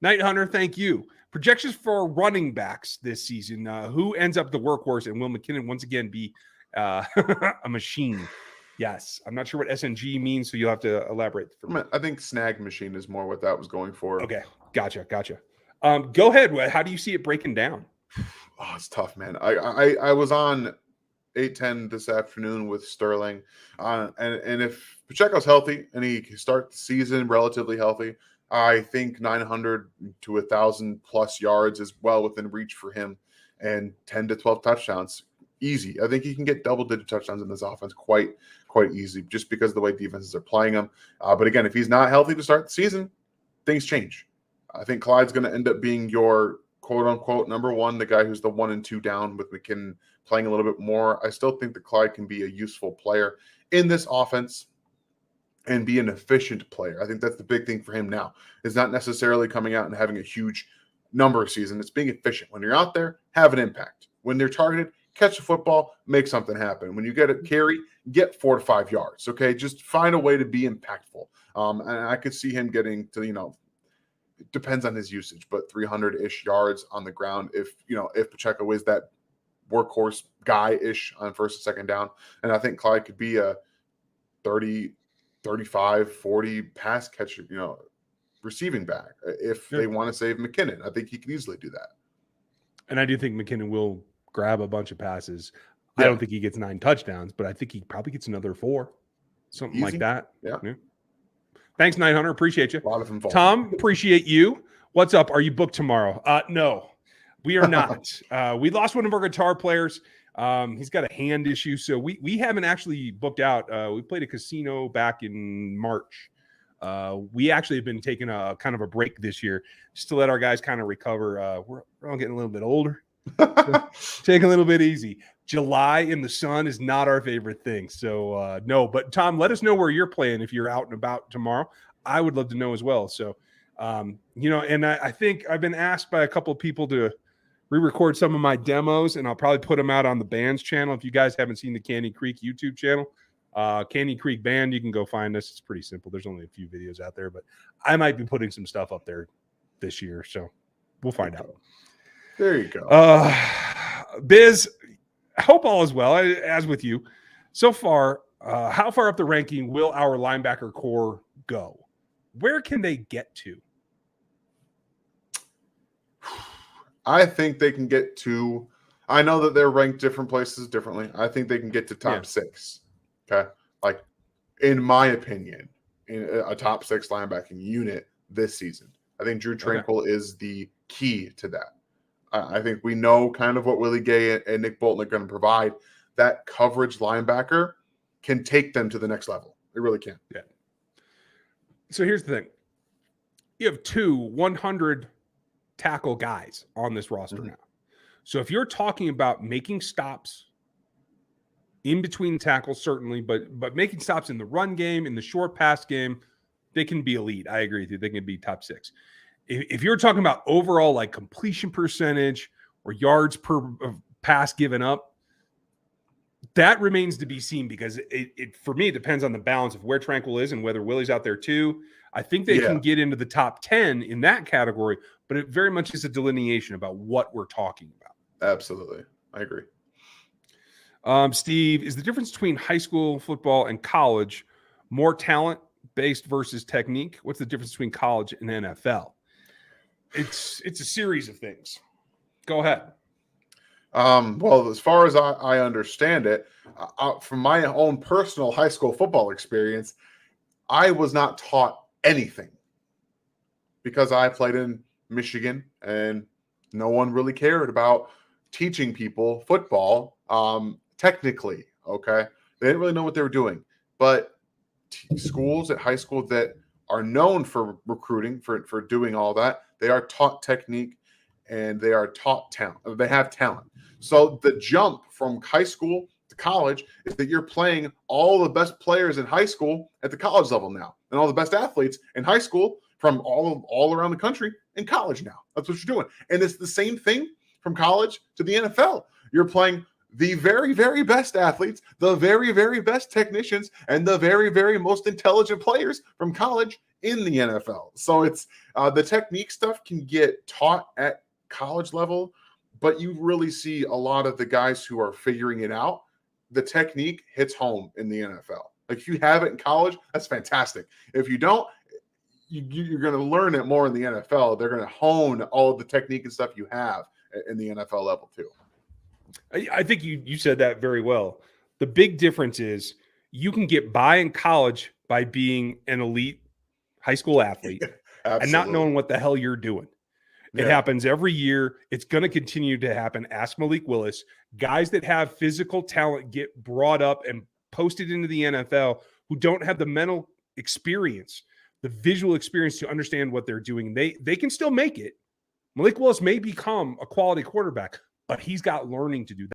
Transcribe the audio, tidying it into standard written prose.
Night Hunter, thank you. Projections for running backs this season. Who ends up the workhorse, and will McKinnon once again be a machine? Yes. I'm not sure what SNG means, so you'll have to elaborate. I think snag machine is more what that was going for. Okay. Gotcha. Go ahead. How do you see it breaking down? Oh, it's tough, man. I was on 810 this afternoon with Sterling. And if Pacheco's healthy and he starts the season relatively healthy, I think 900 to 1,000 plus yards is well within reach for him, and 10 to 12 touchdowns. Easy. I think he can get double-digit touchdowns in this offense quite easy, just because of the way defenses are playing him. But again, if he's not healthy to start the season, things change. I think Clyde's going to end up being your quote-unquote number one, the guy who's the 1 and 2 down, with McKinnon playing a little bit more. I still think that Clyde can be a useful player in this offense and be an efficient player. I think that's the big thing for him now. It's not necessarily coming out and having a huge number season. It's being efficient. When you're out there, have an impact. When they're targeted, catch the football, make something happen. When you get a carry, get 4 to 5 yards, okay? Just find a way to be impactful. And I could see him getting to, it depends on his usage, but 300-ish yards on the ground if Pacheco is that workhorse guy-ish on first and second down. And I think Clyde could be a 30, 35, 40 pass catcher, receiving back if they want to save McKinnon. I think he can easily do that. And I do think McKinnon will grab a bunch of passes. Yeah. I don't think he gets 9 touchdowns, but I think he probably gets another 4, something Easy. like that. Yeah. Thanks, Night Hunter. Appreciate you. A lot of involvement. Tom, appreciate you. What's up? Are you booked tomorrow? No, we are not. We lost one of our guitar players. He's got a hand issue, so we haven't actually booked out. We played a casino back in March. We actually have been taking a kind of a break this year just to let our guys kind of recover. We're all getting a little bit older. Take a little bit easy. July in the sun is not our favorite thing. So no, but Tom, let us know where you're playing if you're out and about tomorrow. I would love to know as well. So, and I think I've been asked by a couple of people to re-record some of my demos, and I'll probably put them out on the band's channel. If you guys haven't seen the Candy Creek YouTube channel, Candy Creek Band, you can go find us. It's pretty simple. There's only a few videos out there, but I might be putting some stuff up there this year. So we'll find out. There you go. Biz, I hope all is well, as with you. So far, how far up the ranking will our linebacker core go? Where can they get to? I think they can get to – I know that they're ranked different places differently. I think they can get to top 6, okay? Like, in my opinion, in a top 6 linebacking unit this season. I think Drew Tranquill is the key to that. I think we know kind of what Willie Gay and Nick Bolton are going to provide. That coverage linebacker can take them to the next level. It really can. Yeah. So here's the thing. You have 2 100 tackle guys on this roster now. So if you're talking about making stops in between tackles, certainly, but making stops in the run game, in the short pass game, they can be elite. I agree with you. They can be top 6. If you're talking about overall like completion percentage or yards per pass given up, that remains to be seen, because it for me, it depends on the balance of where Tranquill is and whether Willie's out there too. I think they can get into the top 10 in that category, but it very much is a delineation about what we're talking about. Absolutely. I agree. Steve, is the difference between high school football and college more talent-based versus technique? What's the difference between college and NFL? It's a series of things. Go ahead. Well, as far as I understand it, from my own personal high school football experience, I was not taught anything because I played in Michigan and no one really cared about teaching people football technically, okay? They didn't really know what they were doing. But schools at high school that are known for recruiting, for doing all that, they are taught technique and they are taught talent. They have talent. So the jump from high school to college is that you're playing all the best players in high school at the college level now, and all the best athletes in high school from all around the country in college now. That's what you're doing. And it's the same thing from college to the NFL. You're playing the very, very best athletes, the very, very best technicians, and the very, very most intelligent players from college in the NFL. So it's the technique stuff can get taught at college level, but you really see a lot of the guys who are figuring it out. The technique hits home in the NFL. Like if you have it in college, that's fantastic. If you don't, you're going to learn it more in the NFL. They're going to hone all of the technique and stuff you have in the NFL level too. I think you said that very well. The big difference is you can get by in college by being an elite high school athlete and not knowing what the hell you're doing. It happens every year. It's going to continue to happen. Ask Malik Willis. Guys that have physical talent get brought up and posted into the NFL who don't have the mental experience, the visual experience to understand what they're doing. They can still make it. Malik Willis may become a quality quarterback, but he's got learning to do.